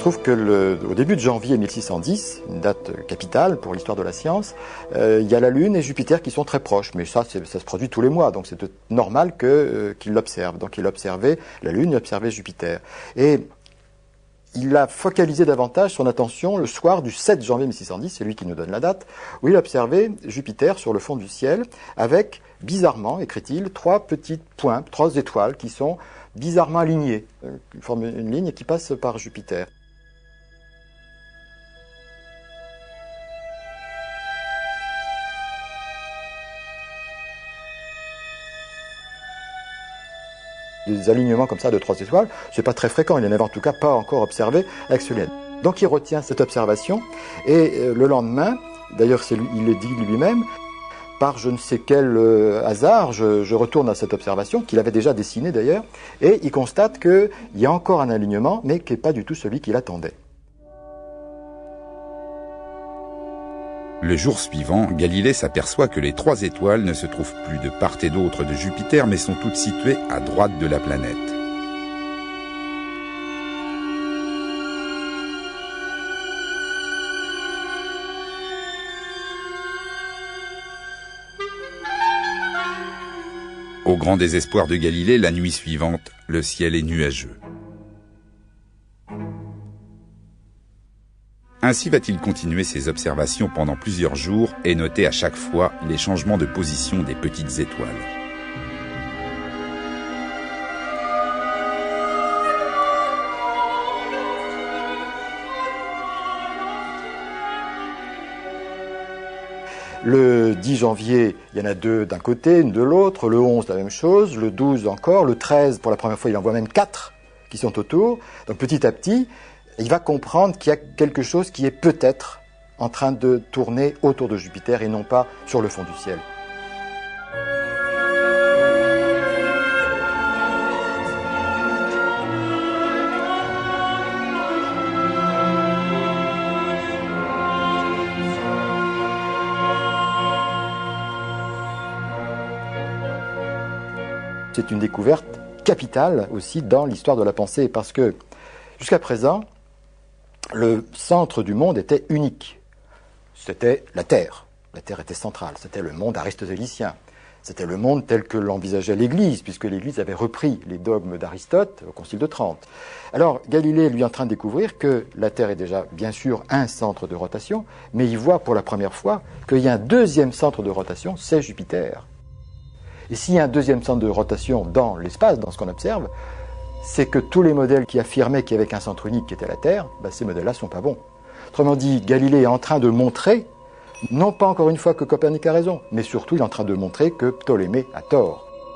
trouve que au début de janvier 1610, une date capitale pour l'histoire de la science, il y a la Lune et Jupiter qui sont très proches. Mais ça se produit tous les mois, donc c'est normal qu'il l'observe. Donc il observait la Lune, il observait Jupiter. Et il a focalisé davantage son attention le soir du 7 janvier 1610, c'est lui qui nous donne la date, où il observait Jupiter sur le fond du ciel avec, bizarrement, écrit-il, 3 petits points, 3 étoiles qui sont bizarrement alignés, qui forment une ligne qui passe par Jupiter. Des alignements comme ça de 3 étoiles, c'est pas très fréquent, il n'y en avait en tout cas pas encore observé avec celui-là. Donc il retient cette observation et le lendemain, d'ailleurs il le dit lui-même, par je ne sais quel hasard, je retourne à cette observation, qu'il avait déjà dessinée d'ailleurs, et il constate qu'il y a encore un alignement, mais qui n'est pas du tout celui qu'il attendait. Le jour suivant, Galilée s'aperçoit que les 3 étoiles ne se trouvent plus de part et d'autre de Jupiter, mais sont toutes situées à droite de la planète. Au grand désespoir de Galilée, la nuit suivante, le ciel est nuageux. Ainsi va-t-il continuer ses observations pendant plusieurs jours et noter à chaque fois les changements de position des petites étoiles. Le 10 janvier, il y en a 2 d'un côté, une de l'autre. Le 11, la même chose. Le 12 encore. Le 13, pour la première fois, il en voit même 4 qui sont autour. Donc petit à petit, il va comprendre qu'il y a quelque chose qui est peut-être en train de tourner autour de Jupiter et non pas sur le fond du ciel. C'est une découverte capitale aussi dans l'histoire de la pensée parce que jusqu'à présent, le centre du monde était unique. C'était la Terre. La Terre était centrale. C'était le monde aristotélicien. C'était le monde tel que l'envisageait l'Église, puisque l'Église avait repris les dogmes d'Aristote au Concile de Trente. Alors Galilée, lui, est en train de découvrir que la Terre est déjà, bien sûr, un centre de rotation, mais il voit pour la première fois qu'il y a un deuxième centre de rotation, c'est Jupiter. Et s'il y a un deuxième centre de rotation dans l'espace, dans ce qu'on observe, c'est que tous les modèles qui affirmaient qu'il y avait qu'un centre unique qui était la Terre, ces modèles-là ne sont pas bons. Autrement dit, Galilée est en train de montrer, non pas encore une fois que Copernic a raison, mais surtout il est en train de montrer que Ptolémée a tort.